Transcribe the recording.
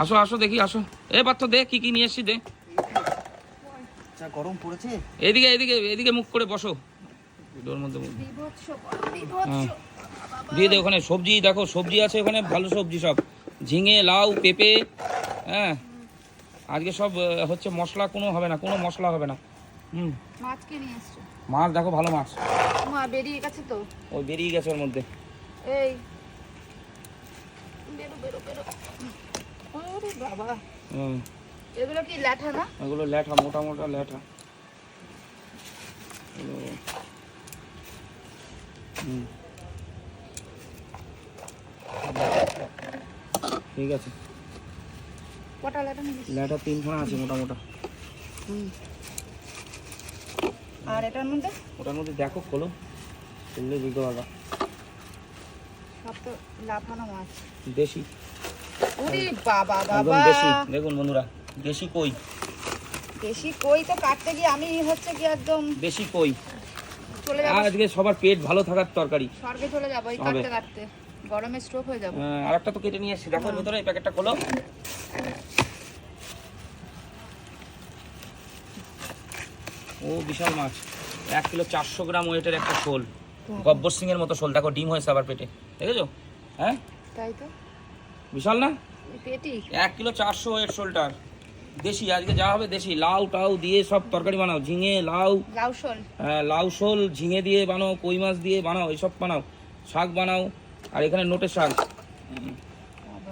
আসো আসো দেখি আসো। পার্থ দে কি কি নিয়ে এসছি দে। যা গরম পড়েছে। এদিকে এদিকে এদিকে মুখ করে বসো। ভিডিওর মধ্যে দিয়ে দে ওখানে সবজি দেখো, সবজি আছে ওখানে ভালো সবজি সব, ঝিঙে লাউ পেঁপে। হ্যাঁ আজকে সব হচ্ছে মশলা কোনো হবে না, কোনো মশলা হবে না। মাছ কে নিয়ে এসছো? মাছ দেখো ভালো মাছ। মা বেরিয়ে গেছে তো। ওই বেরিয়ে গেছে ওর মধ্যে। এই বেরো বেরো বেরো। ওরে বাবা, এগুলো কি ল্যাঠা না? এগুলো ল্যাঠা, মোটা মোটা ল্যাঠা। ঠিক আছে। কটা ল্যাঠা নিয়ে? ল্যাঠা 3খানা আছে মোটা মোটা। আর এটার মধ্যে? ওটার মধ্যে দেখো খোলো, খুললে বুঝতে পারবা। সব তো লাফানো মাছ। দেশি। ওরে বাবা একদম বাবা, দেশি। দেখুন বন্ধুরা, দেশি কই। দেশি কই তো কাটতে গিয়ে আমি হচ্ছে কি একদম দেশি কই। চলে যাব। আজকে সবার পেট ভালো থাকার তরকারি। স্বর্গে চলে যাব এই কাটতে কাটতে, গরমে স্ট্রোক হয়ে যাব। আরেকটা তো কেটে নিয়ে এসেছি, দেখো ভিতরে এই প্যাকেটটা খোলো। ও বিশাল মাছ, 1 কিলো 400 গ্রাম ওয়েটের একটা শোল, গব্বর সিং এর মতো শোল। দেখো ডিম হয়েছে আবার পেটে, দেখেছো? হ্যাঁ তাই তো, বিশাল না? পেটি 1 কিলো 400 ওয়েট শোলটার। দেশি, আজকে যা হবে দেশি। লাউ টাউ দিয়ে সব তরকারি বানাও, ঝিঙে লাউ, লাউ শোল। হ্যাঁ লাউ শোল ঝিঙে দিয়ে বানাও, কই মাছ দিয়ে বানাও, এইসব বানাও, শাক বানাও। আর এখানে নোটের শাক।